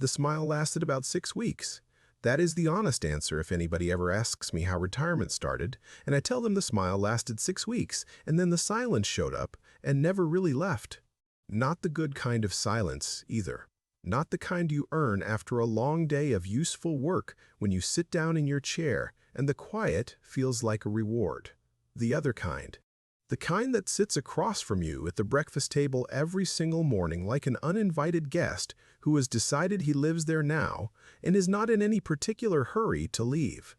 The smile lasted about 6 weeks. That is the honest answer if anybody ever asks me how retirement started, and I tell them the smile lasted 6 weeks, and then the silence showed up and never really left. Not the good kind of silence, either. Not the kind you earn after a long day of useful work when you sit down in your chair and the quiet feels like a reward. The other kind. The kind that sits across from you at the breakfast table every single morning like an uninvited guest who has decided he lives there now and is not in any particular hurry to leave.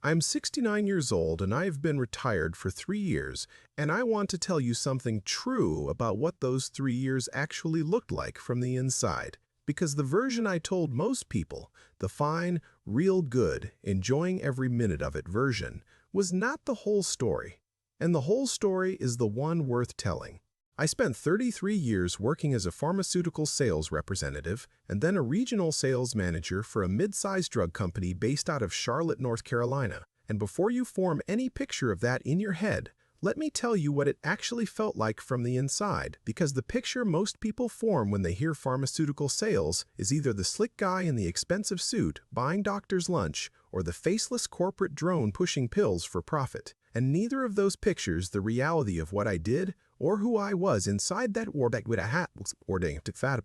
I'm 69 years old and I have been retired for 3 years, and I want to tell you something true about what those 3 years actually looked like from the inside. Because the version I told most people, the fine, real good, enjoying every minute of it version, was not the whole story. And the whole story is the one worth telling. I spent 33 years working as a pharmaceutical sales representative and then a regional sales manager for a mid-sized drug company based out of Charlotte, North Carolina. And before you form any picture of that in your head, let me tell you what it actually felt like from the inside, because the picture most people form when they hear pharmaceutical sales is either the slick guy in the expensive suit buying doctor's lunch or the faceless corporate drone pushing pills for profit. And neither of those pictures the reality of what I did or who I was inside that warbag with a hat or fat.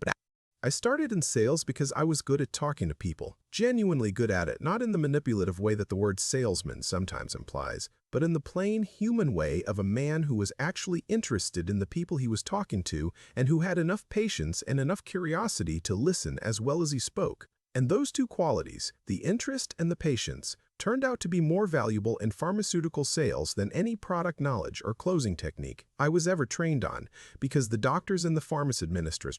I started in sales because I was good at talking to people, genuinely good at it, not in the manipulative way that the word salesman sometimes implies, but in the plain human way of a man who was actually interested in the people he was talking to and who had enough patience and enough curiosity to listen as well as he spoke. And those two qualities, the interest and the patience, turned out to be more valuable in pharmaceutical sales than any product knowledge or closing technique I was ever trained on, because the doctors and the pharmacy administrators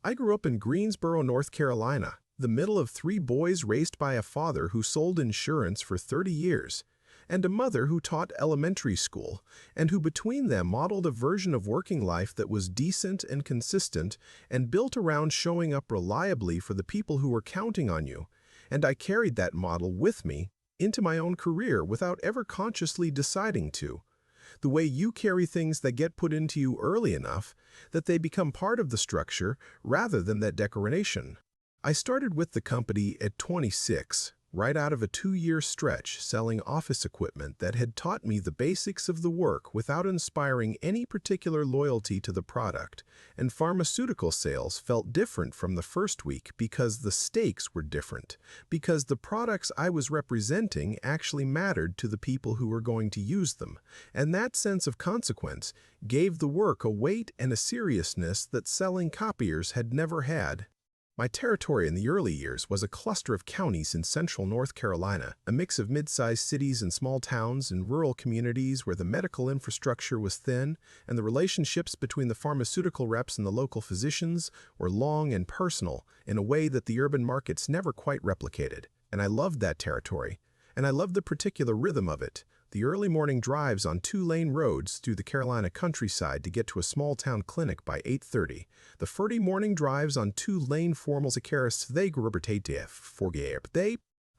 I grew up in Greensboro, North Carolina, the middle of 3 boys raised by a father who sold insurance for 30 years, and a mother who taught elementary school, and who between them modeled a version of working life that was decent and consistent and built around showing up reliably for the people who were counting on you. And I carried that model with me into my own career without ever consciously deciding to. The way you carry things that get put into you early enough that they become part of the structure rather than that decoration. I started with the company at 26, right out of a 2-year stretch selling office equipment that had taught me the basics of the work without inspiring any particular loyalty to the product, and pharmaceutical sales felt different from the first week because the stakes were different, because the products I was representing actually mattered to the people who were going to use them, and that sense of consequence gave the work a weight and a seriousness that selling copiers had never had. My territory in the early years was a cluster of counties in central North Carolina, a mix of mid-sized cities and small towns and rural communities where the medical infrastructure was thin and the relationships between the pharmaceutical reps and the local physicians were long and personal in a way that the urban markets never quite replicated. And I loved that territory, and I loved the particular rhythm of it. The early morning drives on 2-lane roads through the Carolina countryside to get to a small-town clinic by 8:30. The 40 morning drives on 2-lane formals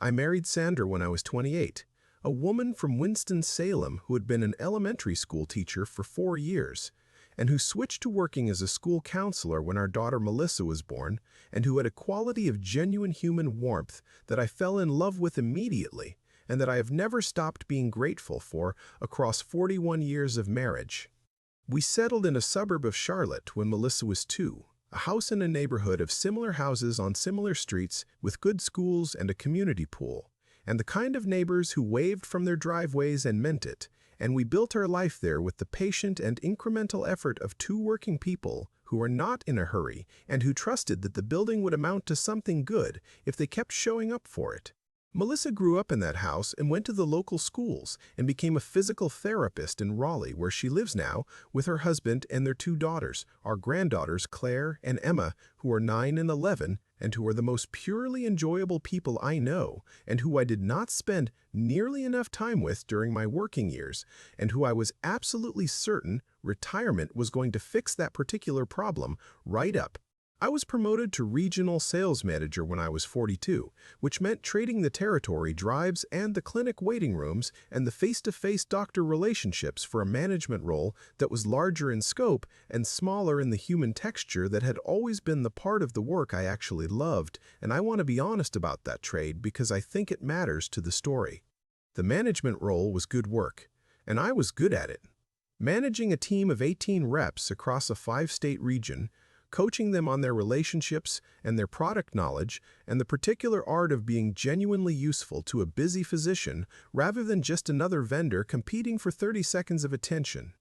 I married Sandra when I was 28, a woman from Winston-Salem who had been an elementary school teacher for 4 years, and who switched to working as a school counselor when our daughter Melissa was born, and who had a quality of genuine human warmth that I fell in love with immediately, and that I have never stopped being grateful for across 41 years of marriage. We settled in a suburb of Charlotte when Melissa was 2, a house in a neighborhood of similar houses on similar streets with good schools and a community pool, and the kind of neighbors who waved from their driveways and meant it, and we built our life there with the patient and incremental effort of 2 working people who were not in a hurry and who trusted that the building would amount to something good if they kept showing up for it. Melissa grew up in that house and went to the local schools and became a physical therapist in Raleigh, where she lives now with her husband and their 2 daughters, our granddaughters Claire and Emma, who are 9 and 11, and who are the most purely enjoyable people I know, and who I did not spend nearly enough time with during my working years, and who I was absolutely certain retirement was going to fix that particular problem right up. I was promoted to regional sales manager when I was 42, which meant trading the territory drives and the clinic waiting rooms and the face-to-face doctor relationships for a management role that was larger in scope and smaller in the human texture that had always been the part of the work I actually loved, and I want to be honest about that trade because I think it matters to the story. The management role was good work, and I was good at it. Managing a team of 18 reps across a 5-state region, coaching them on their relationships and their product knowledge, and the particular art of being genuinely useful to a busy physician rather than just another vendor competing for 30 seconds of attention.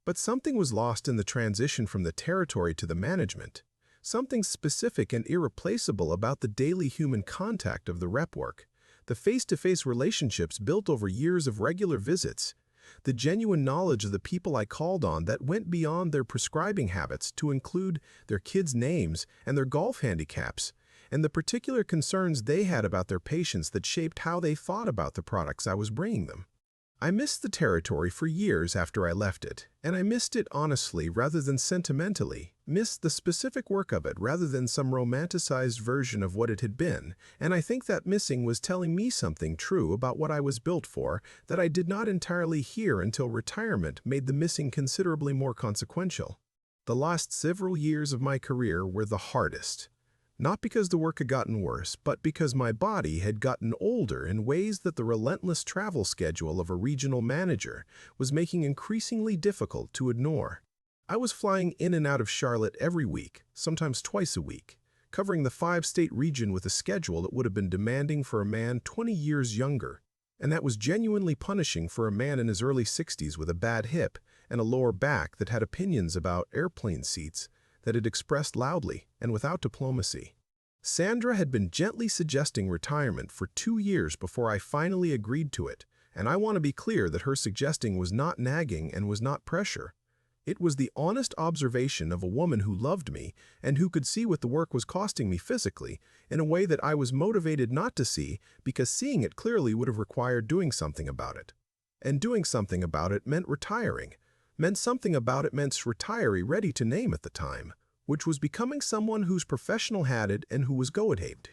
But something was lost in the transition from the territory to the management, something specific and irreplaceable about the daily human contact of the rep work, the face-to-face relationships built over years of regular visits, the genuine knowledge of the people I called on that went beyond their prescribing habits to include their kids' names and their golf handicaps, and the particular concerns they had about their patients that shaped how they thought about the products I was bringing them. I missed the territory for years after I left it, and I missed it honestly rather than sentimentally, missed the specific work of it rather than some romanticized version of what it had been, and I think that missing was telling me something true about what I was built for that I did not entirely hear until retirement made the missing considerably more consequential. The last several years of my career were the hardest. Not because the work had gotten worse, but because my body had gotten older in ways that the relentless travel schedule of a regional manager was making increasingly difficult to ignore. I was flying in and out of Charlotte every week, sometimes twice a week, covering the 5-state region with a schedule that would have been demanding for a man 20 years younger, and that was genuinely punishing for a man in his early 60s with a bad hip and a lower back that had opinions about airplane seats that it expressed loudly and without diplomacy. Sandra had been gently suggesting retirement for 2 years before I finally agreed to it, and I want to be clear that her suggesting was not nagging and was not pressure. It was the honest observation of a woman who loved me and who could see what the work was costing me physically in a way that I was motivated not to see because seeing it clearly would have required doing something about it. And doing something about it meant retiring. Meant something about it meant retiree ready to name at the time, which was becoming someone whose professional had it and who was go-ahead.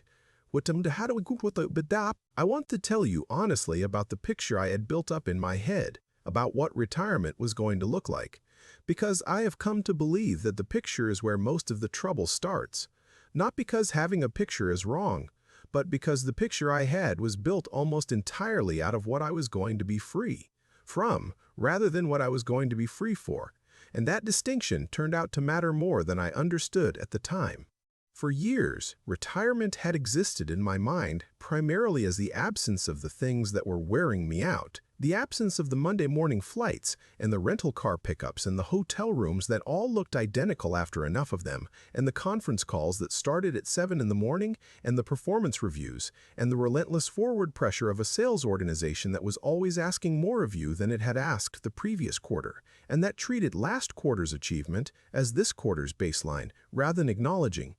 I want to tell you honestly about the picture I had built up in my head about what retirement was going to look like, because I have come to believe that the picture is where most of the trouble starts. Not because having a picture is wrong, but because the picture I had was built almost entirely out of what I was going to be free from, rather than what I was going to be free for, and that distinction turned out to matter more than I understood at the time. For years, retirement had existed in my mind primarily as the absence of the things that were wearing me out, the absence of the Monday morning flights and the rental car pickups and the hotel rooms that all looked identical after enough of them, and the conference calls that started at 7 in the morning, and the performance reviews, and the relentless forward pressure of a sales organization that was always asking more of you than it had asked the previous quarter, and that treated last quarter's achievement as this quarter's baseline, rather than acknowledging.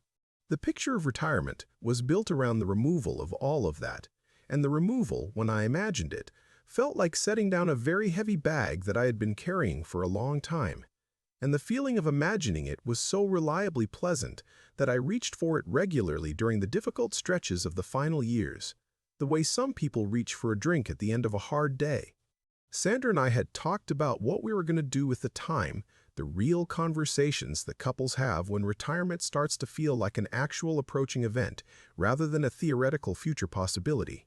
The picture of retirement was built around the removal of all of that, and the removal, when I imagined it, felt like setting down a very heavy bag that I had been carrying for a long time. And the feeling of imagining it was so reliably pleasant that I reached for it regularly during the difficult stretches of the final years, the way some people reach for a drink at the end of a hard day. Sandra and I had talked about what we were going to do with the time, the real conversations that couples have when retirement starts to feel like an actual approaching event rather than a theoretical future possibility.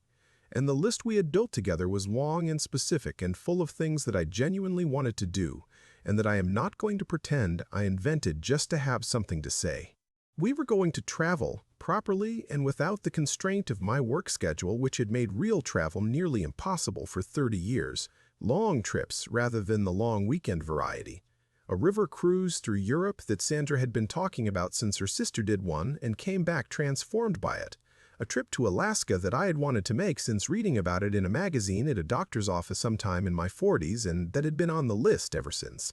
And the list we had built together was long and specific and full of things that I genuinely wanted to do, and that I am not going to pretend I invented just to have something to say. We were going to travel, properly and without the constraint of my work schedule, which had made real travel nearly impossible for 30 years, long trips rather than the long weekend variety. A river cruise through Europe that Sandra had been talking about since her sister did one and came back transformed by it. A trip to Alaska that I had wanted to make since reading about it in a magazine at a doctor's office sometime in my 40s and that had been on the list ever since.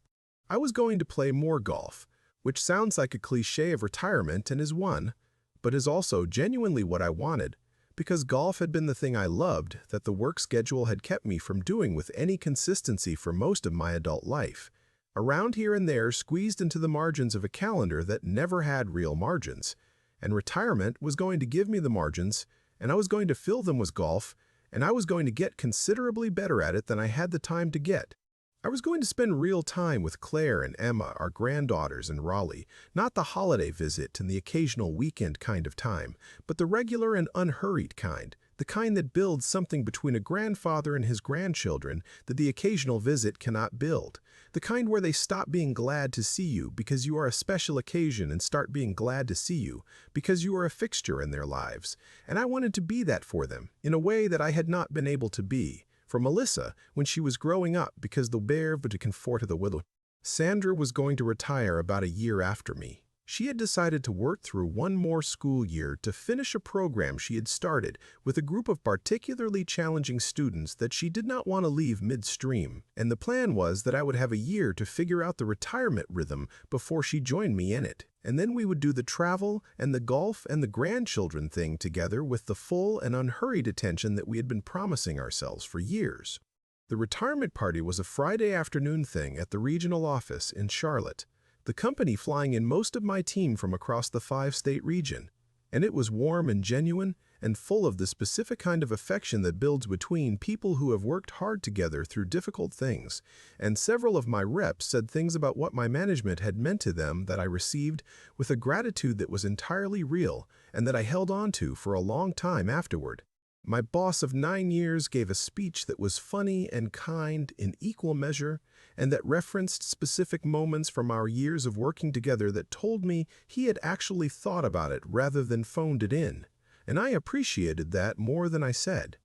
I was going to play more golf, which sounds like a cliché of retirement and is one, but is also genuinely what I wanted, because golf had been the thing I loved that the work schedule had kept me from doing with any consistency for most of my adult life. around here and there squeezed into the margins of a calendar that never had real margins. And retirement was going to give me the margins, and I was going to fill them with golf, and I was going to get considerably better at it than I had the time to get. I was going to spend real time with Claire and Emma, our granddaughters in Raleigh, not the holiday visit and the occasional weekend kind of time, but the regular and unhurried kind, the kind that builds something between a grandfather and his grandchildren that the occasional visit cannot build, the kind where they stop being glad to see you because you are a special occasion and start being glad to see you because you are a fixture in their lives. And I wanted to be that for them in a way that I had not been able to be for Melissa when she was growing up because the bear to comfort the widow. Sandra was going to retire about a year after me. She had decided to work through one more school year to finish a program she had started with a group of particularly challenging students that she did not want to leave midstream, and the plan was that I would have a year to figure out the retirement rhythm before she joined me in it, and then we would do the travel and the golf and the grandchildren thing together with the full and unhurried attention that we had been promising ourselves for years. The retirement party was a Friday afternoon thing at the regional office in Charlotte, the company flying in most of my team from across the 5-state region, and it was warm and genuine and full of the specific kind of affection that builds between people who have worked hard together through difficult things, and several of my reps said things about what my management had meant to them that I received with a gratitude that was entirely real and that I held on to for a long time afterward. My boss of 9 years gave a speech that was funny and kind in equal measure, and that referenced specific moments from our years of working together that told me he had actually thought about it rather than phoned it in, and I appreciated that more than I said.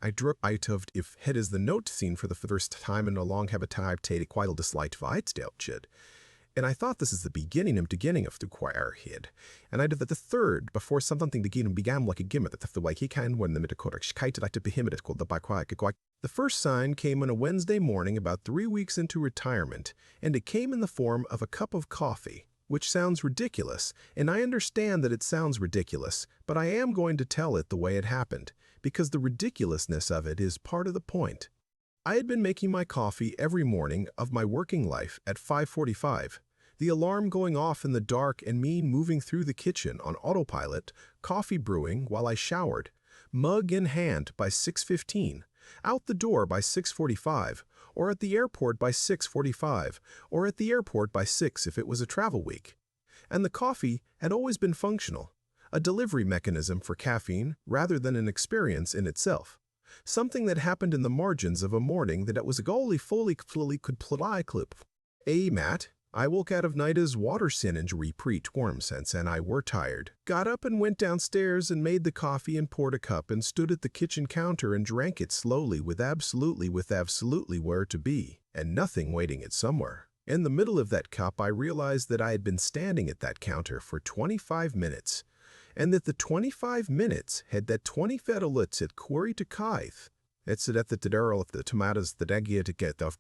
I drew out of if head is the note scene for the first time in a long habitat quite disliked Weitsdelchid. And I thought this is the beginning of the choir head. And I did that the third before something began like a gimmick that the way he can when the midcourt like to be him called the by quiet. The first sign came on a Wednesday morning about 3 weeks into retirement, and it came in the form of a cup of coffee, which sounds ridiculous, and I understand that it sounds ridiculous, but I am going to tell it the way it happened, because the ridiculousness of it is part of the point. I had been making my coffee every morning of my working life at 5:45. The alarm going off in the dark and me moving through the kitchen on autopilot, coffee brewing while I showered, mug in hand by 6:15, out the door by 6:45, or at the airport by 6:45, or at the airport by 6 if it was a travel week. And the coffee had always been functional, a delivery mechanism for caffeine rather than an experience in itself. Something that happened in the margins of a morning that it was a goalie fully could play clip. Matt, I woke out of Nida's water sin injury pre-warm sense and I were tired. Got up and went downstairs and made the coffee and poured a cup and stood at the kitchen counter and drank it slowly with absolutely where to be, and nothing waiting it somewhere. In the middle of that cup I realized that I had been standing at that counter for 25 minutes, and that the 25 minutes had that 20 fedolits at query to Kaith. It's at the Tadurl of the tomatoes the dagia to get of.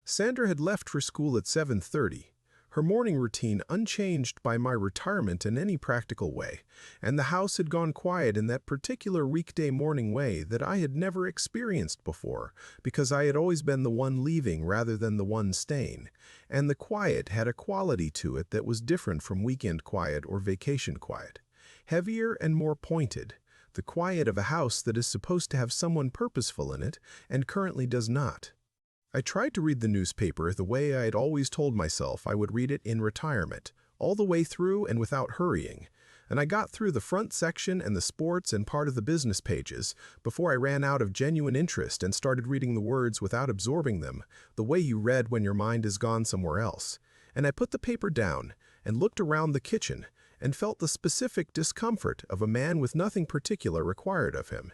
Sandra had left for school at 7:30, her morning routine unchanged by my retirement in any practical way, and the house had gone quiet in that particular weekday morning way that I had never experienced before, because I had always been the one leaving rather than the one staying, and the quiet had a quality to it that was different from weekend quiet or vacation quiet, heavier and more pointed, the quiet of a house that is supposed to have someone purposeful in it and currently does not. I tried to read the newspaper the way I had always told myself I would read it in retirement, all the way through and without hurrying, and I got through the front section and the sports and part of the business pages before I ran out of genuine interest and started reading the words without absorbing them, the way you read when your mind is gone somewhere else. And I put the paper down and looked around the kitchen and felt the specific discomfort of a man with nothing particular required of him,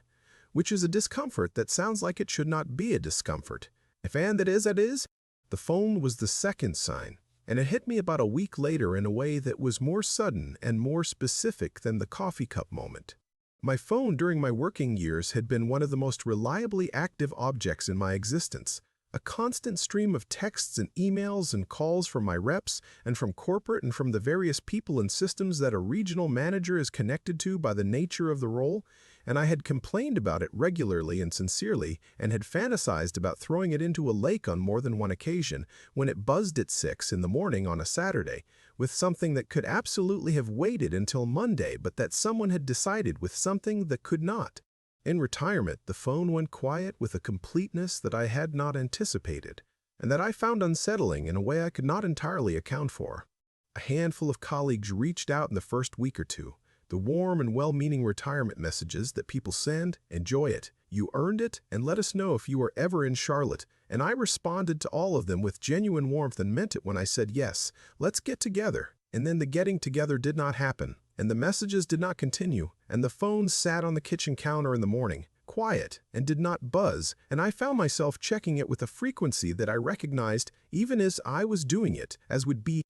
which is a discomfort that sounds like it should not be a discomfort. And that is, the phone was the second sign, and it hit me about a week later in a way that was more sudden and more specific than the coffee cup moment. My phone during my working years had been one of the most reliably active objects in my existence, a constant stream of texts and emails and calls from my reps and from corporate and from the various people and systems that a regional manager is connected to by the nature of the role, and I had complained about it regularly and sincerely and had fantasized about throwing it into a lake on more than one occasion when it buzzed at 6 in the morning on a Saturday, with something that could absolutely have waited until Monday but that someone had decided with something that could not. In retirement, the phone went quiet with a completeness that I had not anticipated, and that I found unsettling in a way I could not entirely account for. A handful of colleagues reached out in the first week or two. The warm and well-meaning retirement messages that people send, enjoy it, you earned it, and let us know if you are ever in Charlotte. And I responded to all of them with genuine warmth and meant it when I said yes, let's get together. And then the getting together did not happen, and the messages did not continue, and the phone sat on the kitchen counter in the morning, quiet, and did not buzz, and I found myself checking it with a frequency that I recognized even as I was doing it, as would be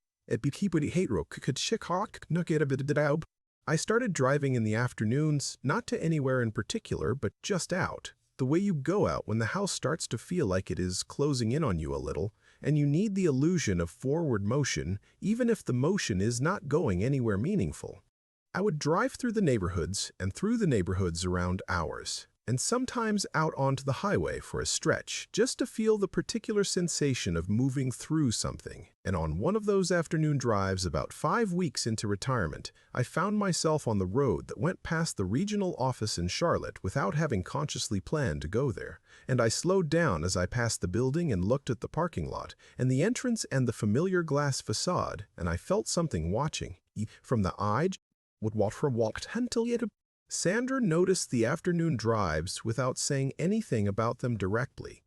I started driving in the afternoons, not to anywhere in particular, but just out. The way you go out when the house starts to feel like it is closing in on you a little, and you need the illusion of forward motion, even if the motion is not going anywhere meaningful. I would drive through the neighborhoods and through the neighborhoods around ours, and sometimes out onto the highway for a stretch, just to feel the particular sensation of moving through something. And on one of those afternoon drives about 5 weeks into retirement, I found myself on the road that went past the regional office in Charlotte without having consciously planned to go there. And I slowed down as I passed the building and looked at the parking lot, and the entrance and the familiar glass facade, and I felt something watching. From the eye, would walk from walked until yet. Sandra noticed the afternoon drives without saying anything about them directly,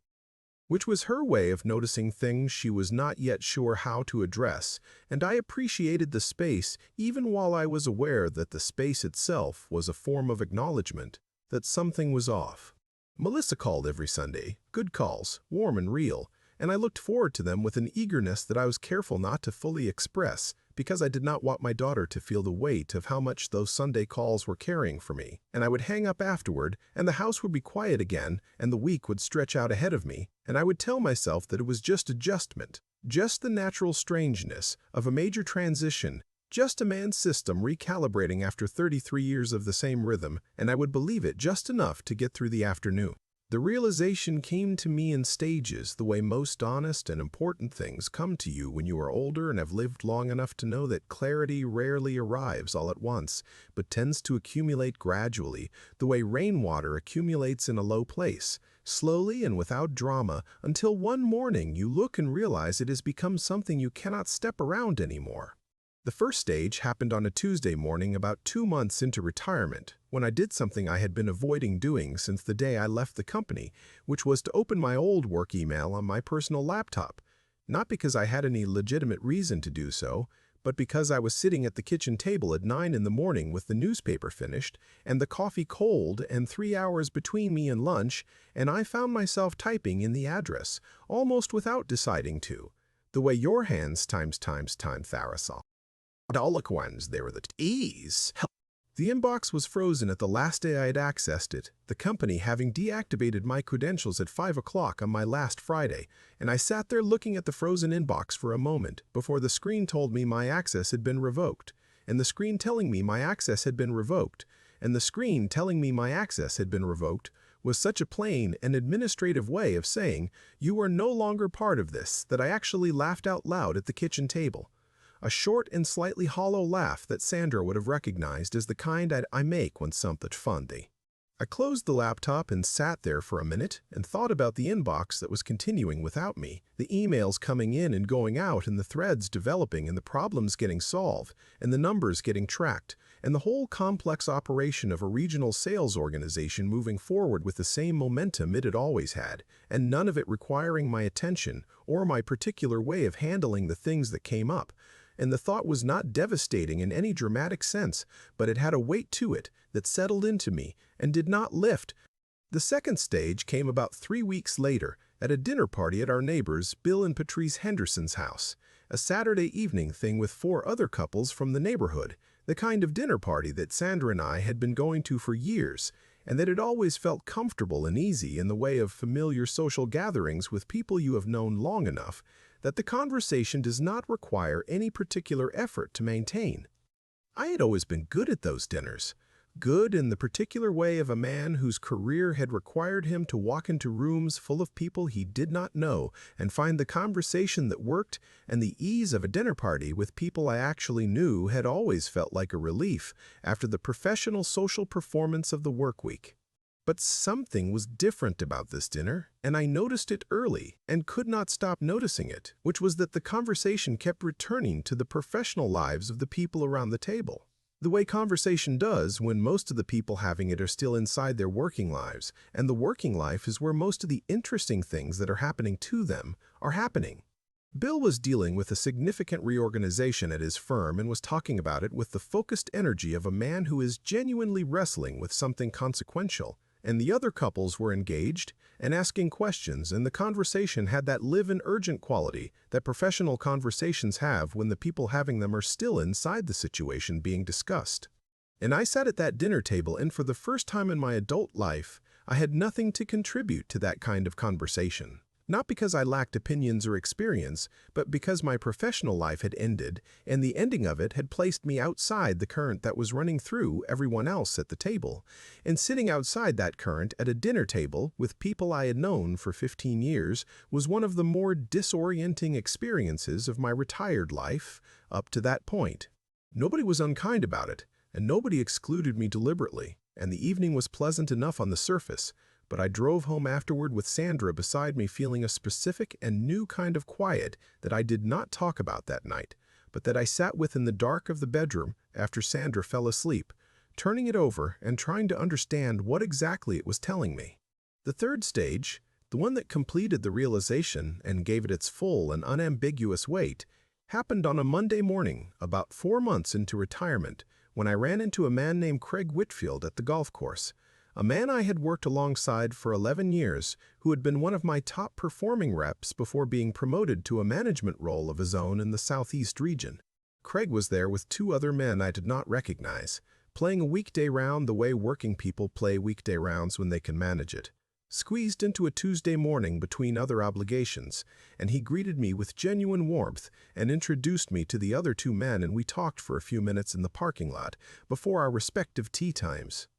which was her way of noticing things she was not yet sure how to address, and I appreciated the space even while I was aware that the space itself was a form of acknowledgement that something was off. Melissa called every Sunday, good calls, warm and real, and I looked forward to them with an eagerness that I was careful not to fully express, because I did not want my daughter to feel the weight of how much those Sunday calls were carrying for me. And I would hang up afterward, and the house would be quiet again, and the week would stretch out ahead of me, and I would tell myself that it was just adjustment, just the natural strangeness of a major transition, just a man's system recalibrating after 33 years of the same rhythm, and I would believe it just enough to get through the afternoon. The realization came to me in stages, the way most honest and important things come to you when you are older and have lived long enough to know that clarity rarely arrives all at once, but tends to accumulate gradually, the way rainwater accumulates in a low place, slowly and without drama, until one morning you look and realize it has become something you cannot step around anymore. The first stage happened on a Tuesday morning about 2 months into retirement, when I did something I had been avoiding doing since the day I left the company, which was to open my old work email on my personal laptop, not because I had any legitimate reason to do so, but because I was sitting at the kitchen table at 9 in the morning with the newspaper finished and the coffee cold and 3 hours between me and lunch, and I found myself typing in the address, almost without deciding to, the way your hands time Tharasol. Doliquans, there were the ease. The inbox was frozen at the last day I had accessed it, the company having deactivated my credentials at 5 o'clock on my last Friday, and I sat there looking at the frozen inbox for a moment before the screen told me my access had been revoked, and the screen telling me my access had been revoked, and the screen telling me my access had been revoked was such a plain and administrative way of saying, you are no longer part of this, that I actually laughed out loud at the kitchen table. A short and slightly hollow laugh that Sandra would have recognized as the kind I make when something funny. I closed the laptop and sat there for a minute and thought about the inbox that was continuing without me, the emails coming in and going out and the threads developing and the problems getting solved and the numbers getting tracked and the whole complex operation of a regional sales organization moving forward with the same momentum it had always had, and none of it requiring my attention or my particular way of handling the things that came up. And the thought was not devastating in any dramatic sense, but it had a weight to it that settled into me and did not lift. The second stage came about 3 weeks later at a dinner party at our neighbors Bill and Patrice Henderson's house, a Saturday evening thing with 4 other couples from the neighborhood, the kind of dinner party that Sandra and I had been going to for years, and that had always felt comfortable and easy in the way of familiar social gatherings with people you have known long enough that the conversation does not require any particular effort to maintain. I had always been good at those dinners, Good in the particular way of a man whose career had required him to walk into rooms full of people he did not know and find the conversation that worked, and the ease of a dinner party with people I actually knew had always felt like a relief after the professional social performance of the work week. But something was different about this dinner, and I noticed it early and could not stop noticing it, which was that the conversation kept returning to the professional lives of the people around the table. The way conversation does when most of the people having it are still inside their working lives, and the working life is where most of the interesting things that are happening to them are happening. Bill was dealing with a significant reorganization at his firm and was talking about it with the focused energy of a man who is genuinely wrestling with something consequential, and the other couples were engaged and asking questions, and the conversation had that live-in urgent quality that professional conversations have when the people having them are still inside the situation being discussed. And I sat at that dinner table, and for the first time in my adult life, I had nothing to contribute to that kind of conversation. Not because I lacked opinions or experience, but because my professional life had ended, and the ending of it had placed me outside the current that was running through everyone else at the table, and sitting outside that current at a dinner table with people I had known for 15 years was one of the more disorienting experiences of my retired life up to that point. Nobody was unkind about it, and nobody excluded me deliberately, and the evening was pleasant enough on the surface, but I drove home afterward with Sandra beside me feeling a specific and new kind of quiet that I did not talk about that night, but that I sat with in the dark of the bedroom after Sandra fell asleep, turning it over and trying to understand what exactly it was telling me. The third stage, the one that completed the realization and gave it its full and unambiguous weight, happened on a Monday morning about 4 months into retirement when I ran into a man named Craig Whitfield at the golf course. A man I had worked alongside for 11 years who had been one of my top performing reps before being promoted to a management role of his own in the Southeast region. Craig was there with 2 other men I did not recognize, playing a weekday round the way working people play weekday rounds when they can manage it. Squeezed into a Tuesday morning between other obligations, and he greeted me with genuine warmth and introduced me to the other 2 men, and we talked for a few minutes in the parking lot before our respective tea times.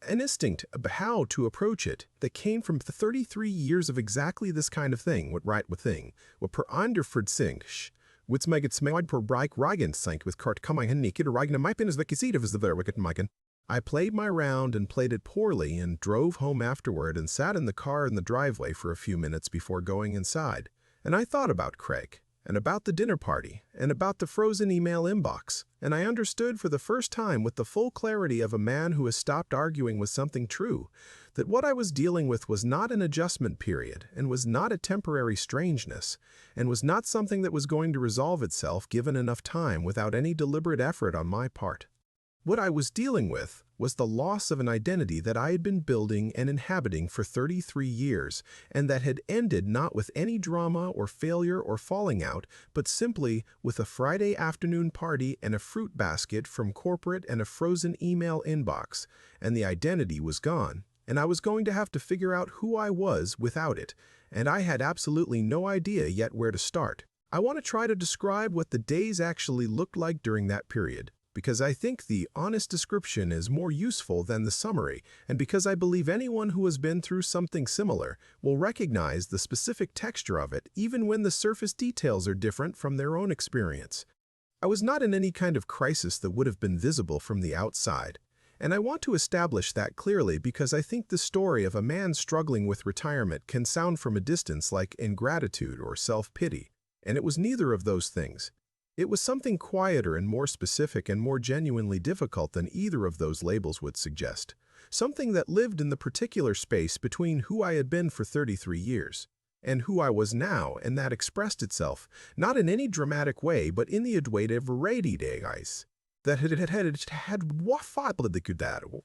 An instinct of how to approach it that came from the 33 years of exactly this kind of thing, what right with thing, what per underford sinch, wits meg it smide per breik ragen sank with cart coming and naked ragen my pin is the seed of is the very wicked miken. I played my round and played it poorly and drove home afterward and sat in the car in the driveway for a few minutes before going inside. And I thought about Craig, and about the dinner party, and about the frozen email inbox, and I understood for the first time with the full clarity of a man who has stopped arguing with something true, that what I was dealing with was not an adjustment period, and was not a temporary strangeness, and was not something that was going to resolve itself given enough time without any deliberate effort on my part. What I was dealing with was the loss of an identity that I had been building and inhabiting for 33 years, and that had ended not with any drama or failure or falling out, but simply with a Friday afternoon party and a fruit basket from corporate and a frozen email inbox, and the identity was gone, and I was going to have to figure out who I was without it, and I had absolutely no idea yet where to start. I want to try to describe what the days actually looked like during that period, because I think the honest description is more useful than the summary, and because I believe anyone who has been through something similar will recognize the specific texture of it even when the surface details are different from their own experience. I was not in any kind of crisis that would have been visible from the outside, and I want to establish that clearly because I think the story of a man struggling with retirement can sound from a distance like ingratitude or self-pity, and it was neither of those things. It was something quieter and more specific and more genuinely difficult than either of those labels would suggest. Something that lived in the particular space between who I had been for 33 years and who I was now, and that expressed itself, not in any dramatic way, but in the adwaite variety days. That had wafable the kudaro.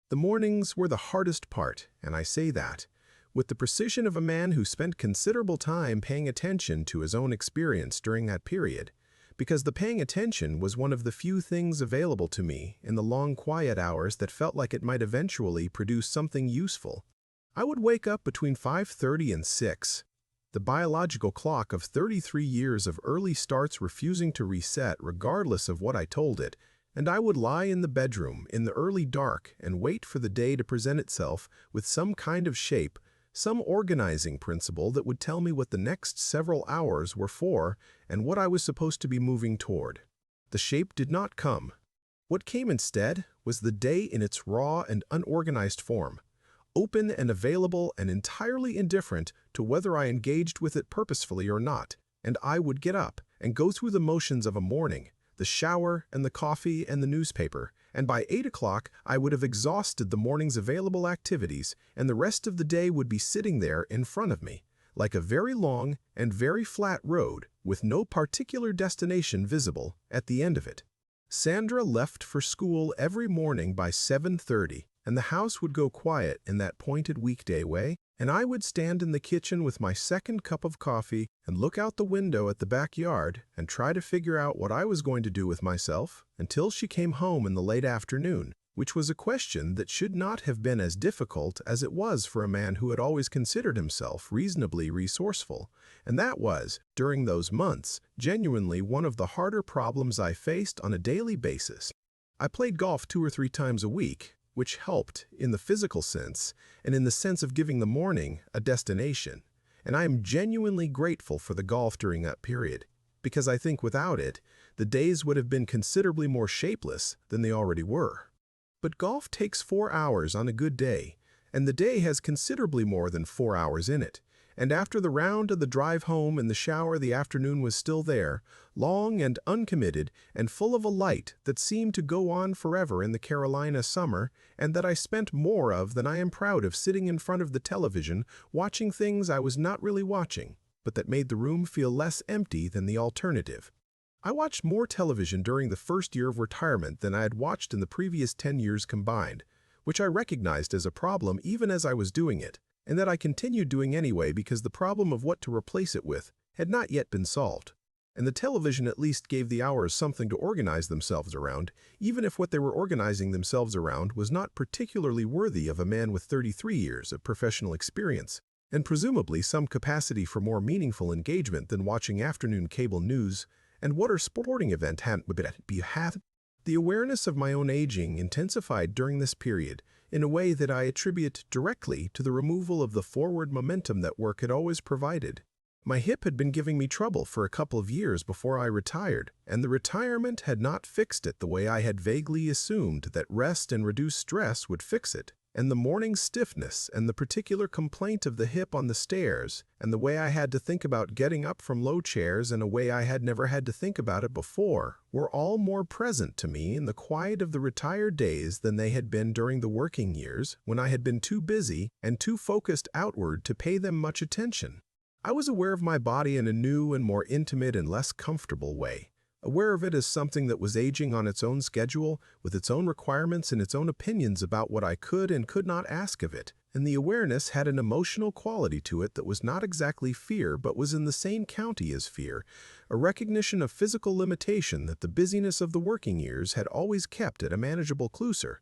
The mornings were the hardest part, and I say that with the precision of a man who spent considerable time paying attention to his own experience during that period, because the paying attention was one of the few things available to me in the long quiet hours that felt like it might eventually produce something useful. I would wake up between 5:30 and 6, the biological clock of 33 years of early starts refusing to reset regardless of what I told it, and I would lie in the bedroom in the early dark and wait for the day to present itself with some kind of shape, some organizing principle that would tell me what the next several hours were for and what I was supposed to be moving toward. The shape did not come. What came instead was the day in its raw and unorganized form, open and available and entirely indifferent to whether I engaged with it purposefully or not, and I would get up and go through the motions of a morning, the shower and the coffee and the newspaper, and by 8 o'clock I would have exhausted the morning's available activities, and the rest of the day would be sitting there in front of me, like a very long and very flat road with no particular destination visible at the end of it. Sandra left for school every morning by 7:30, and the house would go quiet in that pointed weekday way, and I would stand in the kitchen with my second cup of coffee and look out the window at the backyard and try to figure out what I was going to do with myself until she came home in the late afternoon, which was a question that should not have been as difficult as it was for a man who had always considered himself reasonably resourceful, and that was, during those months, genuinely one of the harder problems I faced on a daily basis. I played golf 2 or 3 times a week, which helped in the physical sense and in the sense of giving the morning a destination, and I am genuinely grateful for the golf during that period, because I think without it, the days would have been considerably more shapeless than they already were. But golf takes 4 hours on a good day, and the day has considerably more than 4 hours in it, and after the round of the drive home and the shower the afternoon was still there, long and uncommitted and full of a light that seemed to go on forever in the Carolina summer, and that I spent more of than I am proud of sitting in front of the television watching things I was not really watching, but that made the room feel less empty than the alternative. I watched more television during the first year of retirement than I had watched in the previous 10 years combined, which I recognized as a problem even as I was doing it, and that I continued doing anyway because the problem of what to replace it with had not yet been solved. And the television at least gave the hours something to organize themselves around, even if what they were organizing themselves around was not particularly worthy of a man with 33 years of professional experience, and presumably some capacity for more meaningful engagement than watching afternoon cable news and what our sporting event had be. The awareness of my own aging intensified during this period in a way that I attribute directly to the removal of the forward momentum that work had always provided. My hip had been giving me trouble for a couple of years before I retired, and the retirement had not fixed it the way I had vaguely assumed that rest and reduced stress would fix it. And the morning stiffness and the particular complaint of the hip on the stairs and the way I had to think about getting up from low chairs in a way I had never had to think about it before were all more present to me in the quiet of the retired days than they had been during the working years when I had been too busy and too focused outward to pay them much attention. I was aware of my body in a new and more intimate and less comfortable way. Aware of it as something that was aging on its own schedule, with its own requirements and its own opinions about what I could and could not ask of it, and the awareness had an emotional quality to it that was not exactly fear but was in the same county as fear, a recognition of physical limitation that the busyness of the working years had always kept at a manageable closer.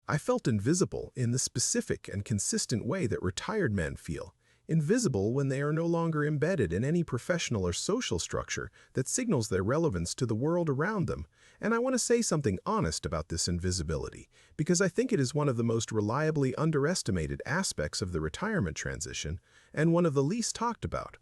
I felt invisible in the specific and consistent way that retired men feel, invisible when they are no longer embedded in any professional or social structure that signals their relevance to the world around them. And I want to say something honest about this invisibility, because I think it is one of the most reliably underestimated aspects of the retirement transition, and one of the least talked about.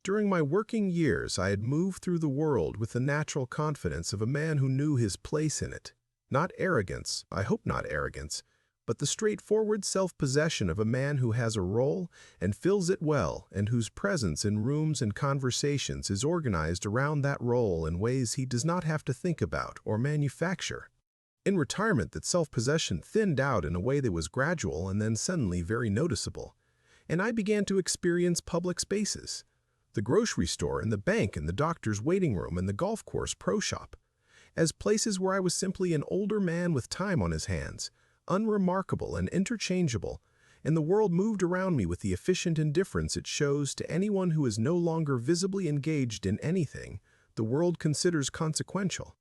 During my working years, I had moved through the world with the natural confidence of a man who knew his place in it. Not arrogance, I hope not arrogance, but the straightforward self-possession of a man who has a role and fills it well, and whose presence in rooms and conversations is organized around that role in ways he does not have to think about or manufacture. In retirement, that self-possession thinned out in a way that was gradual and then suddenly very noticeable, and I began to experience public spaces, the grocery store and the bank and the doctor's waiting room and the golf course pro shop, as places where I was simply an older man with time on his hands, unremarkable and interchangeable, and the world moved around me with the efficient indifference it shows to anyone who is no longer visibly engaged in anything the world considers consequential.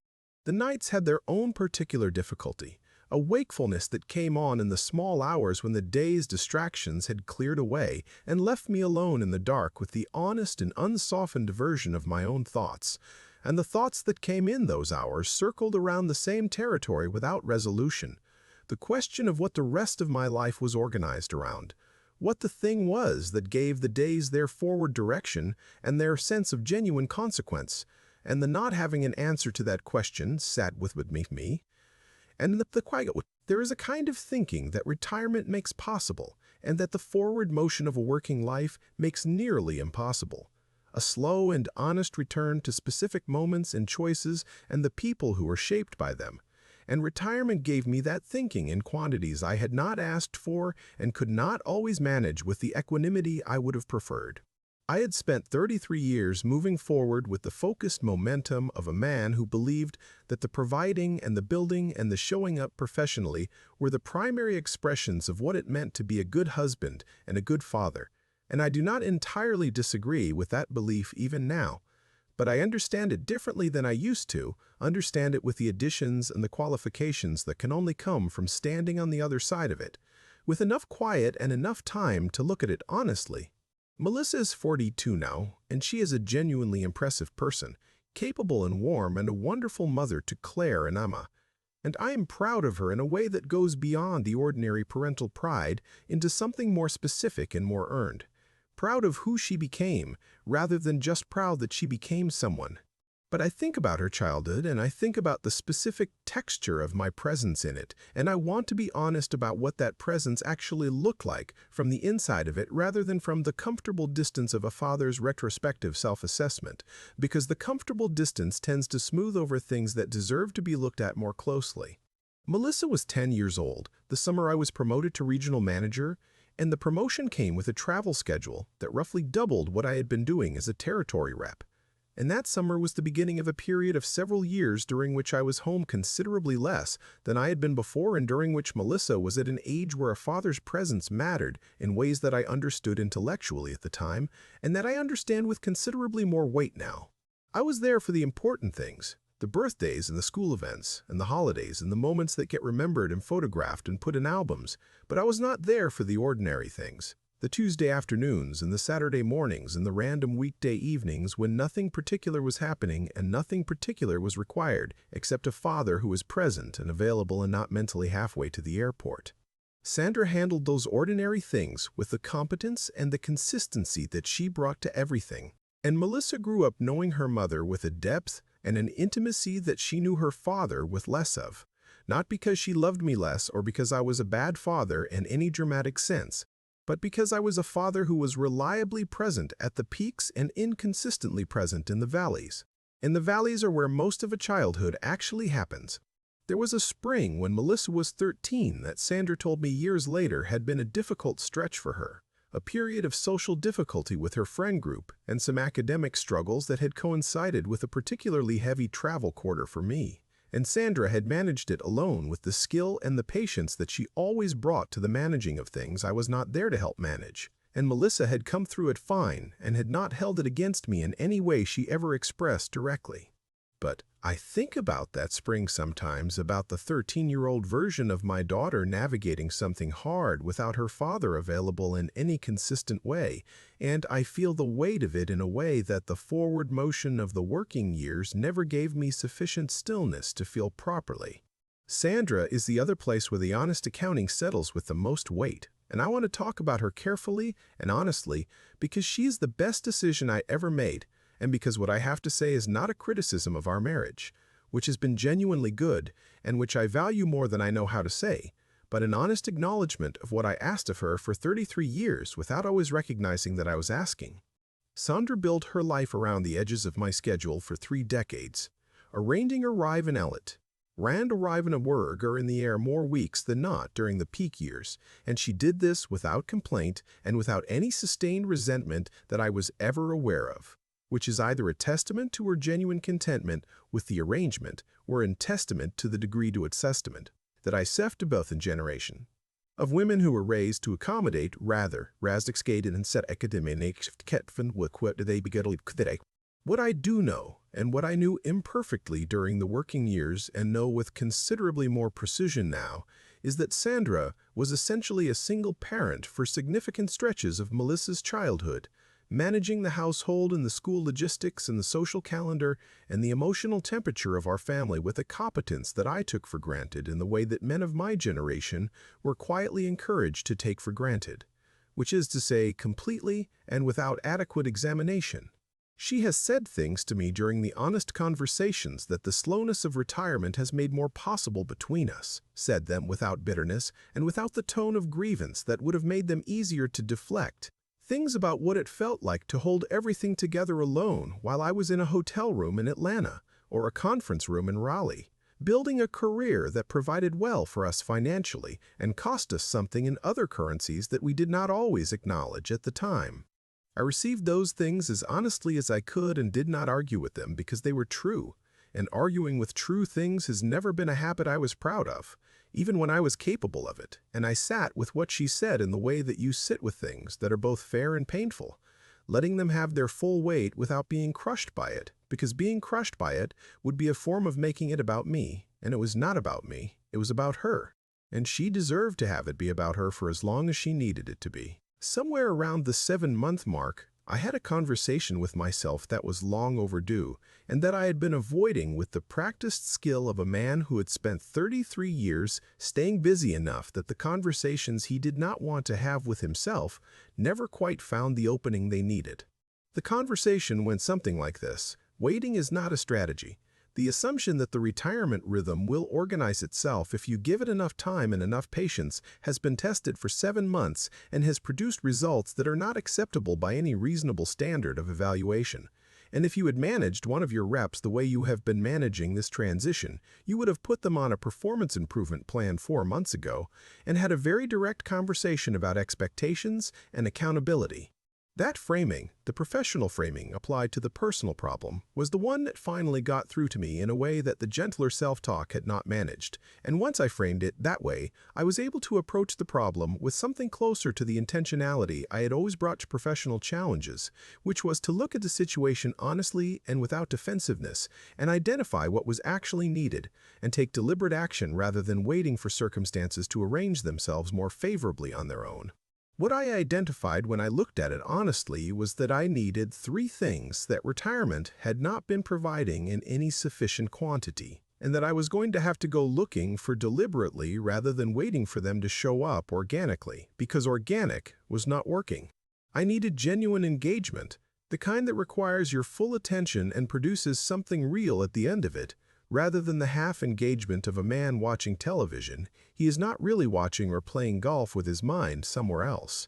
The nights had their own particular difficulty, a wakefulness that came on in the small hours when the day's distractions had cleared away and left me alone in the dark with the honest and unsoftened version of my own thoughts, and the thoughts that came in those hours circled around the same territory without resolution. The question of what the rest of my life was organized around, what the thing was that gave the days their forward direction and their sense of genuine consequence, and the not having an answer to that question sat with me. And the quiet, there is a kind of thinking that retirement makes possible, and that the forward motion of a working life makes nearly impossible. A slow and honest return to specific moments and choices and the people who were shaped by them. And retirement gave me that thinking in quantities I had not asked for and could not always manage with the equanimity I would have preferred. I had spent 33 years moving forward with the focused momentum of a man who believed that the providing and the building and the showing up professionally were the primary expressions of what it meant to be a good husband and a good father, and I do not entirely disagree with that belief even now. But I understand it differently than I used to, understand it with the additions and the qualifications that can only come from standing on the other side of it, with enough quiet and enough time to look at it honestly. Melissa is 42 now, and she is a genuinely impressive person, capable and warm and a wonderful mother to Claire and Emma. And I am proud of her in a way that goes beyond the ordinary parental pride into something more specific and more earned. Proud of who she became, rather than just proud that she became someone. But I think about her childhood, and I think about the specific texture of my presence in it, and I want to be honest about what that presence actually looked like from the inside of it rather than from the comfortable distance of a father's retrospective self-assessment, because the comfortable distance tends to smooth over things that deserve to be looked at more closely. Melissa was 10 years old, the summer I was promoted to regional manager, and the promotion came with a travel schedule that roughly doubled what I had been doing as a territory rep. And that summer was the beginning of a period of several years during which I was home considerably less than I had been before, and during which Melissa was at an age where a father's presence mattered in ways that I understood intellectually at the time, and that I understand with considerably more weight now. I was there for the important things, the birthdays and the school events, and the holidays and the moments that get remembered and photographed and put in albums, but I was not there for the ordinary things. The Tuesday afternoons and the Saturday mornings and the random weekday evenings when nothing particular was happening and nothing particular was required except a father who was present and available and not mentally halfway to the airport. Sandra handled those ordinary things with the competence and the consistency that she brought to everything. And Melissa grew up knowing her mother with a depth and an intimacy that she knew her father with less of. Not because she loved me less or because I was a bad father in any dramatic sense, but because I was a father who was reliably present at the peaks and inconsistently present in the valleys. And the valleys are where most of a childhood actually happens. There was a spring when Melissa was 13 that Sandra told me years later had been a difficult stretch for her, a period of social difficulty with her friend group and some academic struggles that had coincided with a particularly heavy travel quarter for me. And Sandra had managed it alone with the skill and the patience that she always brought to the managing of things I was not there to help manage. And Melissa had come through it fine and had not held it against me in any way she ever expressed directly. But I think about that spring sometimes, about the 13-year-old version of my daughter navigating something hard without her father available in any consistent way, and I feel the weight of it in a way that the forward motion of the working years never gave me sufficient stillness to feel properly. Sandra is the other place where the honest accounting settles with the most weight, and I want to talk about her carefully and honestly because she's the best decision I ever made, and because what I have to say is not a criticism of our marriage, which has been genuinely good and which I value more than I know how to say, but an honest acknowledgement of what I asked of her for 33 years without always recognizing that I was asking. Sandra built her life around the edges of my schedule for 3 decades, arranging arrive in Ellet. Rand arrive in a Wurg are in the air more weeks than not during the peak years, and she did this without complaint and without any sustained resentment that I was ever aware of, which is either a testament to her genuine contentment with the arrangement or in testament to the degree to its testament that I seft to both in generation. Of women who were raised to accommodate rather, razdikscated and set academic ketfen wikwet they begetted. What I do know, and what I knew imperfectly during the working years and know with considerably more precision now, is that Sandra was essentially a single parent for significant stretches of Melissa's childhood, managing the household and the school logistics and the social calendar and the emotional temperature of our family with a competence that I took for granted in the way that men of my generation were quietly encouraged to take for granted, which is to say completely and without adequate examination. She has said things to me during the honest conversations that the slowness of retirement has made more possible between us, said them without bitterness and without the tone of grievance that would have made them easier to deflect. Things about what it felt like to hold everything together alone while I was in a hotel room in Atlanta or a conference room in Raleigh, building a career that provided well for us financially and cost us something in other currencies that we did not always acknowledge at the time. I received those things as honestly as I could and did not argue with them because they were true, and arguing with true things has never been a habit I was proud of, even when I was capable of it, and I sat with what she said in the way that you sit with things that are both fair and painful, letting them have their full weight without being crushed by it, because being crushed by it would be a form of making it about me, and it was not about me, it was about her, and she deserved to have it be about her for as long as she needed it to be. Somewhere around the 7-month mark, I had a conversation with myself that was long overdue and that I had been avoiding with the practiced skill of a man who had spent 33 years staying busy enough that the conversations he did not want to have with himself never quite found the opening they needed. The conversation went something like this: waiting is not a strategy. The assumption that the retirement rhythm will organize itself if you give it enough time and enough patience has been tested for 7 months and has produced results that are not acceptable by any reasonable standard of evaluation. And if you had managed one of your reps the way you have been managing this transition, you would have put them on a performance improvement plan 4 months ago and had a very direct conversation about expectations and accountability. That framing, the professional framing applied to the personal problem, was the one that finally got through to me in a way that the gentler self-talk had not managed, and once I framed it that way, I was able to approach the problem with something closer to the intentionality I had always brought to professional challenges, which was to look at the situation honestly and without defensiveness, and identify what was actually needed, and take deliberate action rather than waiting for circumstances to arrange themselves more favorably on their own. What I identified when I looked at it honestly was that I needed 3 things that retirement had not been providing in any sufficient quantity, and that I was going to have to go looking for deliberately rather than waiting for them to show up organically, because organic was not working. I needed genuine engagement, the kind that requires your full attention and produces something real at the end of it. Rather than the half-engagement of a man watching television, he is not really watching or playing golf with his mind somewhere else.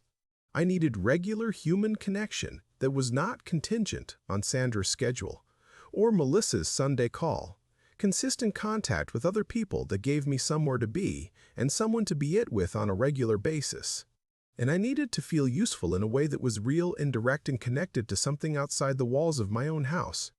I needed regular human connection that was not contingent on Sandra's schedule or Melissa's Sunday call, consistent contact with other people that gave me somewhere to be and someone to be it with on a regular basis. And I needed to feel useful in a way that was real and direct and connected to something outside the walls of my own house.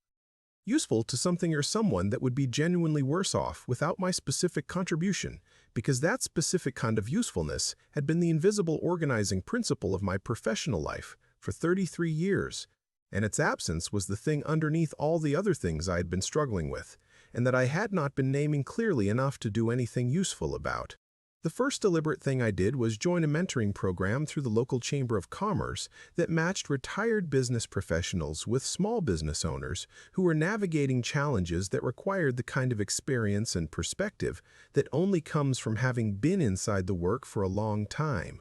Useful to something or someone that would be genuinely worse off without my specific contribution, because that specific kind of usefulness had been the invisible organizing principle of my professional life for 33 years, and its absence was the thing underneath all the other things I had been struggling with, and that I had not been naming clearly enough to do anything useful about. The first deliberate thing I did was join a mentoring program through the local Chamber of Commerce that matched retired business professionals with small business owners who were navigating challenges that required the kind of experience and perspective that only comes from having been inside the work for a long time.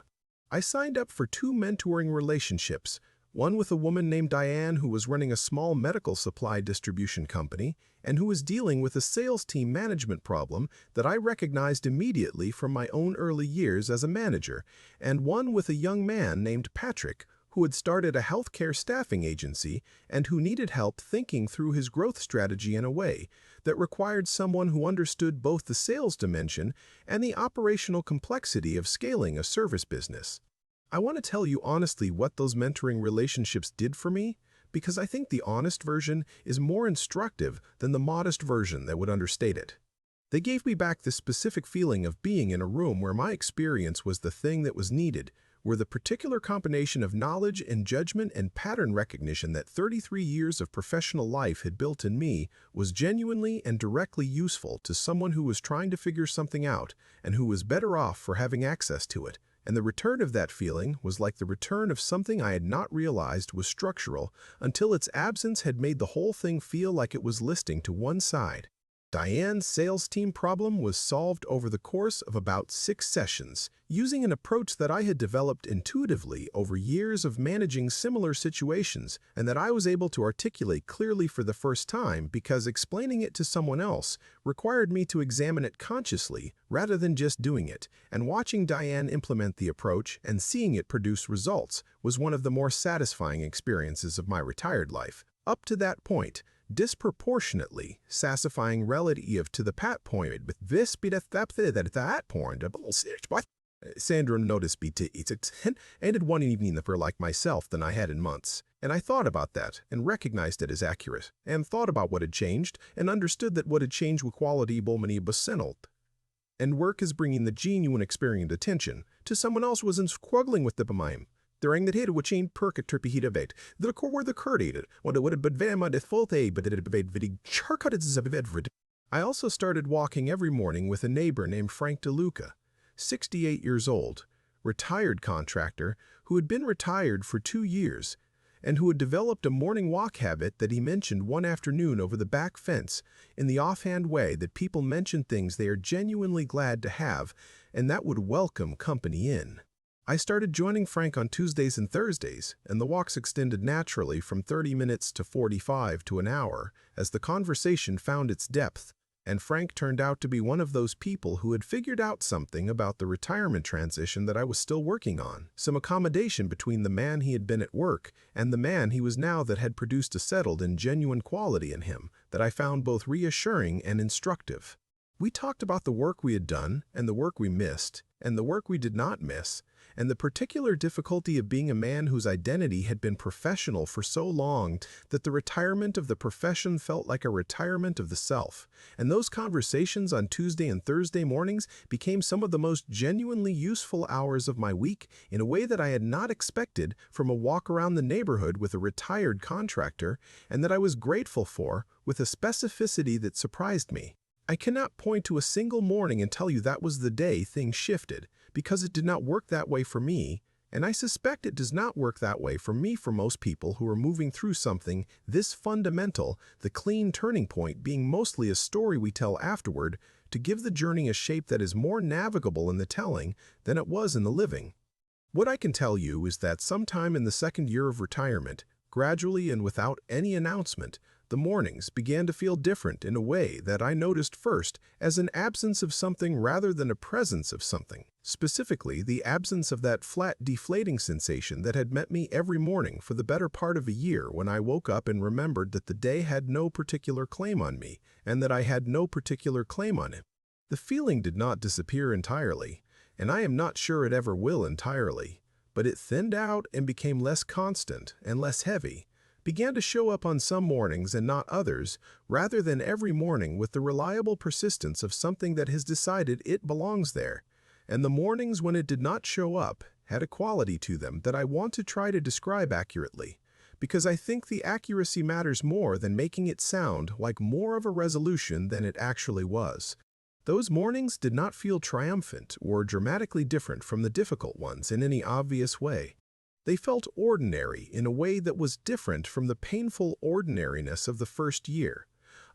I signed up for 2 mentoring relationships, one with a woman named Diane who was running a small medical supply distribution company and who was dealing with a sales team management problem that I recognized immediately from my own early years as a manager, and one with a young man named Patrick who had started a healthcare staffing agency and who needed help thinking through his growth strategy in a way that required someone who understood both the sales dimension and the operational complexity of scaling a service business. I want to tell you honestly what those mentoring relationships did for me, because I think the honest version is more instructive than the modest version that would understate it. They gave me back this specific feeling of being in a room where my experience was the thing that was needed, where the particular combination of knowledge and judgment and pattern recognition that 33 years of professional life had built in me was genuinely and directly useful to someone who was trying to figure something out and who was better off for having access to it, And the return of that feeling was like the return of something I had not realized was structural until its absence had made the whole thing feel like it was listing to one side. Diane's sales team problem was solved over the course of about 6 sessions, using an approach that I had developed intuitively over years of managing similar situations and that I was able to articulate clearly for the first time because explaining it to someone else required me to examine it consciously rather than just doing it, and watching Diane implement the approach and seeing it produce results was one of the more satisfying experiences of my retired life. Up to that point, disproportionately satisfying relative to the pat point with this be that point. Sandra noticed me to it ended one evening for like myself than I had in months. And I thought about that and recognized it as accurate, and thought about what had changed and understood that what had changed with quality many basenalt. And work is bringing the genuine experienced attention to someone else wasn't struggling with the mime. During the hit which ain't perk terpihita vet, the core were the curdated, what it would have been vema de folte, but it had been very charcut as a vedrid. I also started walking every morning with a neighbor named Frank DeLuca, 68 years old, retired contractor who had been retired for 2 years, and who had developed a morning walk habit that he mentioned one afternoon over the back fence in the offhand way that people mention things they are genuinely glad to have and that would welcome company in. I started joining Frank on Tuesdays and Thursdays, and the walks extended naturally from 30 minutes to 45 to an hour as the conversation found its depth, and Frank turned out to be one of those people who had figured out something about the retirement transition that I was still working on, some accommodation between the man he had been at work and the man he was now that had produced a settled and genuine quality in him that I found both reassuring and instructive. We talked about the work we had done and the work we missed and the work we did not miss, and the particular difficulty of being a man whose identity had been professional for so long that the retirement of the profession felt like a retirement of the self. And those conversations on Tuesday and Thursday mornings became some of the most genuinely useful hours of my week in a way that I had not expected from a walk around the neighborhood with a retired contractor, and that I was grateful for with a specificity that surprised me. I cannot point to a single morning and tell you that was the day things shifted, because it did not work that way for me, and I suspect it does not work that way for most people who are moving through something this fundamental, the clean turning point being mostly a story we tell afterward to give the journey a shape that is more navigable in the telling than it was in the living. What I can tell you is that sometime in the second year of retirement, gradually and without any announcement, the mornings began to feel different in a way that I noticed first as an absence of something rather than a presence of something. Specifically, the absence of that flat, deflating sensation that had met me every morning for the better part of a year when I woke up and remembered that the day had no particular claim on me and that I had no particular claim on it. The feeling did not disappear entirely, and I am not sure it ever will entirely, but it thinned out and became less constant and less heavy, began to show up on some mornings and not others, rather than every morning with the reliable persistence of something that has decided it belongs there. And the mornings when it did not show up had a quality to them that I want to try to describe accurately, because I think the accuracy matters more than making it sound like more of a resolution than it actually was. Those mornings did not feel triumphant or dramatically different from the difficult ones in any obvious way. They felt ordinary in a way that was different from the painful ordinariness of the first year,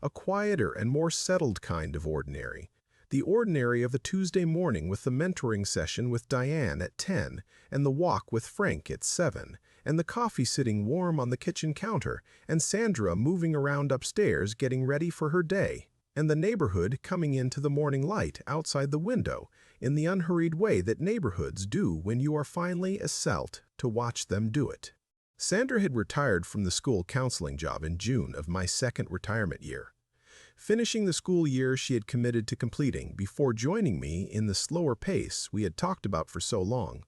a quieter and more settled kind of ordinary. The ordinary of the Tuesday morning with the mentoring session with Diane at 10, and the walk with Frank at 7, and the coffee sitting warm on the kitchen counter, and Sandra moving around upstairs getting ready for her day, and the neighborhood coming into the morning light outside the window in the unhurried way that neighborhoods do when you are finally assailed to watch them do it. Sandra had retired from the school counseling job in June of my second retirement year, finishing the school year she had committed to completing before joining me in the slower pace we had talked about for so long.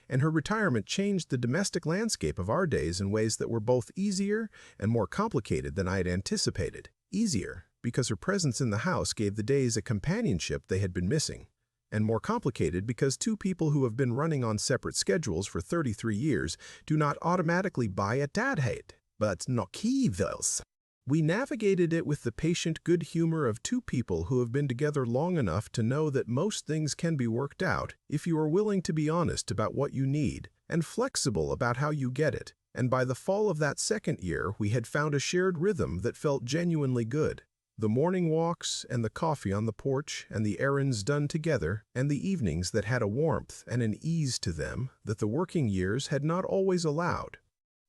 And her retirement changed the domestic landscape of our days in ways that were both easier and more complicated than I had anticipated. Easier, because her presence in the house gave the days a companionship they had been missing, and more complicated because two people who have been running on separate schedules for 33 years do not automatically buy a dad hate, but no kivels. We navigated it with the patient good humor of two people who have been together long enough to know that most things can be worked out if you are willing to be honest about what you need and flexible about how you get it. And by the fall of that second year, we had found a shared rhythm that felt genuinely good. The morning walks and the coffee on the porch and the errands done together and the evenings that had a warmth and an ease to them that the working years had not always allowed.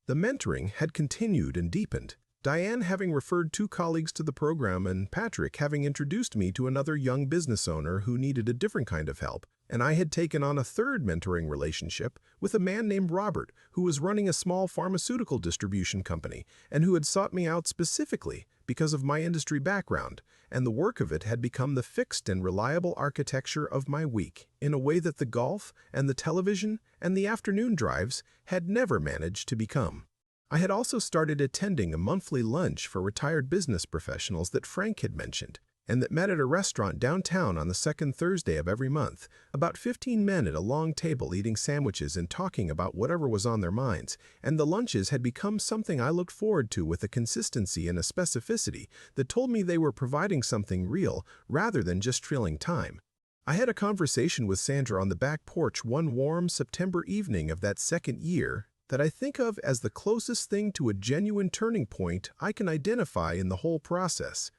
The mentoring had continued and deepened, Diane having referred two colleagues to the program and Patrick having introduced me to another young business owner who needed a different kind of help, and I had taken on a third mentoring relationship with a man named Robert who was running a small pharmaceutical distribution company and who had sought me out specifically because of my industry background, and the work of it had become the fixed and reliable architecture of my week in a way that the golf and the television and the afternoon drives had never managed to become. I had also started attending a monthly lunch for retired business professionals that Frank had mentioned, and that met at a restaurant downtown on the second Thursday of every month, about 15 men at a long table eating sandwiches and talking about whatever was on their minds, and the lunches had become something I looked forward to with a consistency and a specificity that told me they were providing something real rather than just filling time. I had a conversation with Sandra on the back porch one warm September evening of that second year that I think of as the closest thing to a genuine turning point I can identify in the whole process.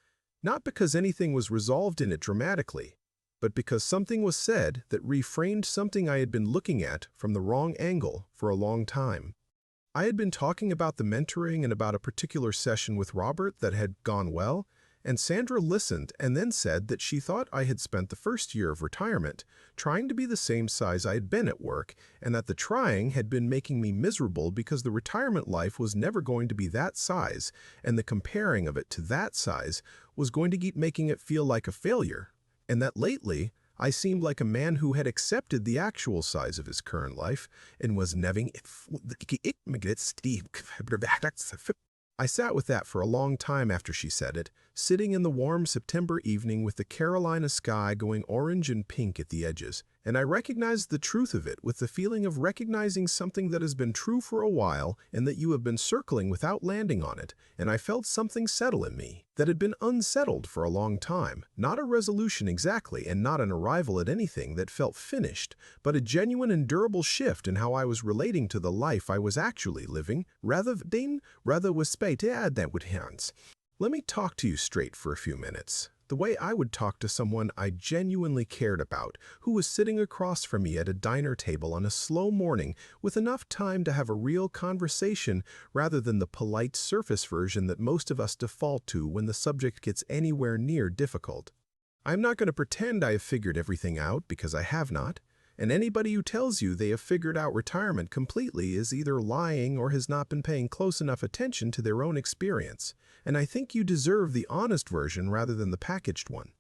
Not because anything was resolved in it dramatically, but because something was said that reframed something I had been looking at from the wrong angle for a long time. I had been talking about the mentoring and about a particular session with Robert that had gone well, and Sandra listened and then said that she thought I had spent the first year of retirement trying to be the same size I had been at work, and that the trying had been making me miserable because the retirement life was never going to be that size, and the comparing of it to that size was going to keep making it feel like a failure, and that lately I seemed like a man who had accepted the actual size of his current life and was neving I sat with that for a long time after she said it, sitting in the warm September evening with the Carolina sky going orange and pink at the edges, and I recognized the truth of it with the feeling of recognizing something that has been true for a while and that you have been circling without landing on it, and I felt something settle in me that had been unsettled for a long time, not a resolution exactly and not an arrival at anything that felt finished, but a genuine and durable shift in how I was relating to the life I was actually living, rather with spate that with hands. Let me talk to you straight for a few minutes, the way I would talk to someone I genuinely cared about, who was sitting across from me at a diner table on a slow morning with enough time to have a real conversation rather than the polite surface version that most of us default to when the subject gets anywhere near difficult. I'm not going to pretend I have figured everything out because I have not. And anybody who tells you they have figured out retirement completely is either lying or has not been paying close enough attention to their own experience, and I think you deserve the honest version rather than the packaged one.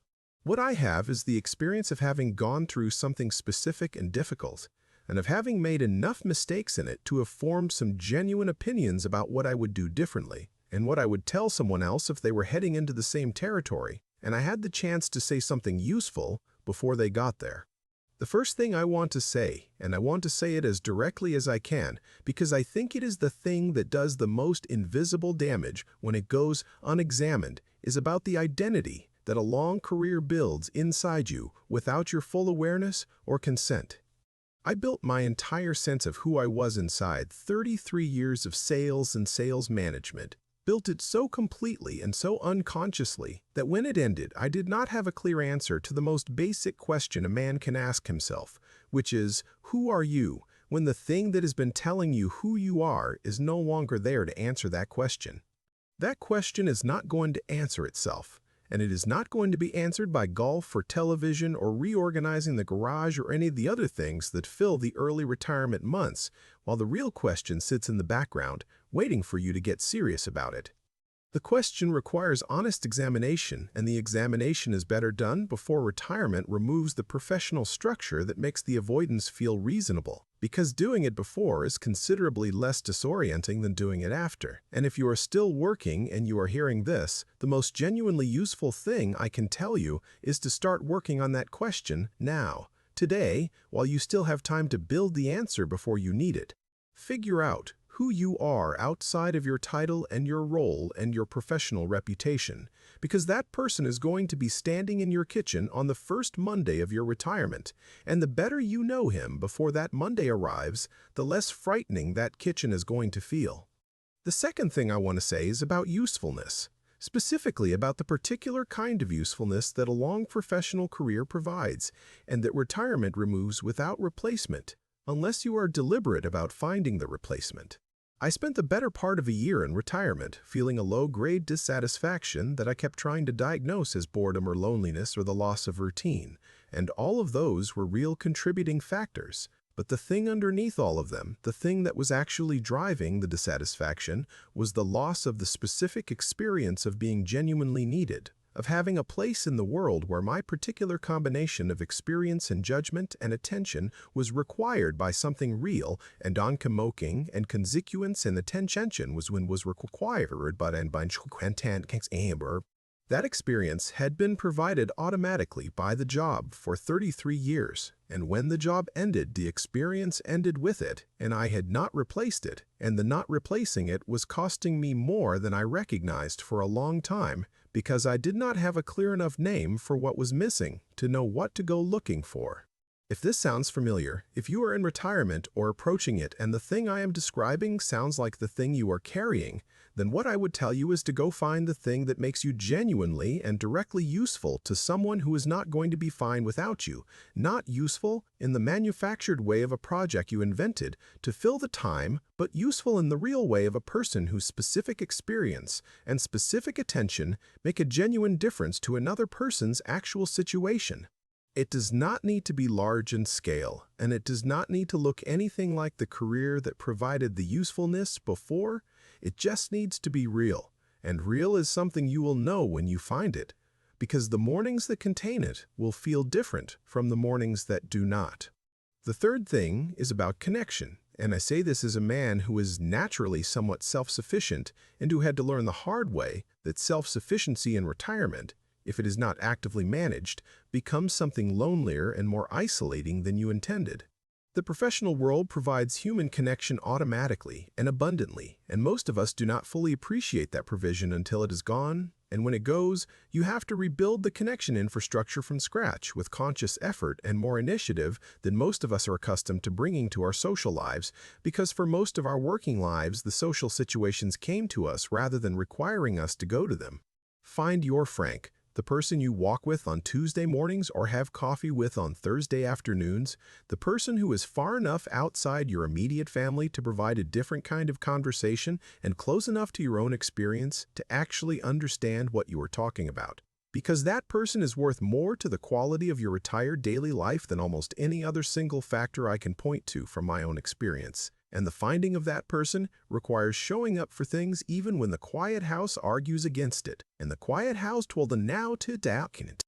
What I have is the experience of having gone through something specific and difficult, and of having made enough mistakes in it to have formed some genuine opinions about what I would do differently, and what I would tell someone else if they were heading into the same territory, and I had the chance to say something useful before they got there. The first thing I want to say, and I want to say it as directly as I can, because I think it is the thing that does the most invisible damage when it goes unexamined, is about the identity that a long career builds inside you without your full awareness or consent. I built my entire sense of who I was inside 33 years of sales and sales management, built it so completely and so unconsciously that when it ended, I did not have a clear answer to the most basic question a man can ask himself, which is, who are you, when the thing that has been telling you who you are is no longer there to answer that question. That question is not going to answer itself, and it is not going to be answered by golf or television or reorganizing the garage or any of the other things that fill the early retirement months, while the real question sits in the background, waiting for you to get serious about it. The question requires honest examination, and the examination is better done before retirement removes the professional structure that makes the avoidance feel reasonable, because doing it before is considerably less disorienting than doing it after. And if you are still working and you are hearing this, the most genuinely useful thing I can tell you is to start working on that question now, today, while you still have time to build the answer before you need it. Figure out who you are outside of your title and your role and your professional reputation, because that person is going to be standing in your kitchen on the first Monday of your retirement, and the better you know him before that Monday arrives, the less frightening that kitchen is going to feel. The second thing I want to say is about usefulness, specifically about the particular kind of usefulness that a long professional career provides and that retirement removes without replacement, unless you are deliberate about finding the replacement. I spent the better part of a year in retirement feeling a low-grade dissatisfaction that I kept trying to diagnose as boredom or loneliness or the loss of routine, and all of those were real contributing factors. But the thing underneath all of them, the thing that was actually driving the dissatisfaction, was the loss of the specific experience of being genuinely needed, of having a place in the world where my particular combination of experience and judgment and attention was required by something real and oncomoking and consequence and attention was when was required but and by amber. That experience had been provided automatically by the job for 33 years, and when the job ended, the experience ended with it, and I had not replaced it, and the not replacing it was costing me more than I recognized for a long time, because I did not have a clear enough name for what was missing to know what to go looking for. If this sounds familiar, if you are in retirement or approaching it and the thing I am describing sounds like the thing you are carrying, then what I would tell you is to go find the thing that makes you genuinely and directly useful to someone who is not going to be fine without you, not useful in the manufactured way of a project you invented to fill the time, but useful in the real way of a person whose specific experience and specific attention make a genuine difference to another person's actual situation. It does not need to be large in scale, and it does not need to look anything like the career that provided the usefulness before. It just needs to be real, and real is something you will know when you find it, because the mornings that contain it will feel different from the mornings that do not. The third thing is about connection, and I say this as a man who is naturally somewhat self-sufficient and who had to learn the hard way that self-sufficiency in retirement, if it is not actively managed, becomes something lonelier and more isolating than you intended. The professional world provides human connection automatically and abundantly, and most of us do not fully appreciate that provision until it is gone, and when it goes, you have to rebuild the connection infrastructure from scratch with conscious effort and more initiative than most of us are accustomed to bringing to our social lives, because for most of our working lives, the social situations came to us rather than requiring us to go to them. Find your Frank, the person you walk with on Tuesday mornings or have coffee with on Thursday afternoons, the person who is far enough outside your immediate family to provide a different kind of conversation and close enough to your own experience to actually understand what you are talking about. Because that person is worth more to the quality of your retired daily life than almost any other single factor I can point to from my own experience. And the finding of that person requires showing up for things even when the quiet house argues against it, and the quiet house told the now to doubt.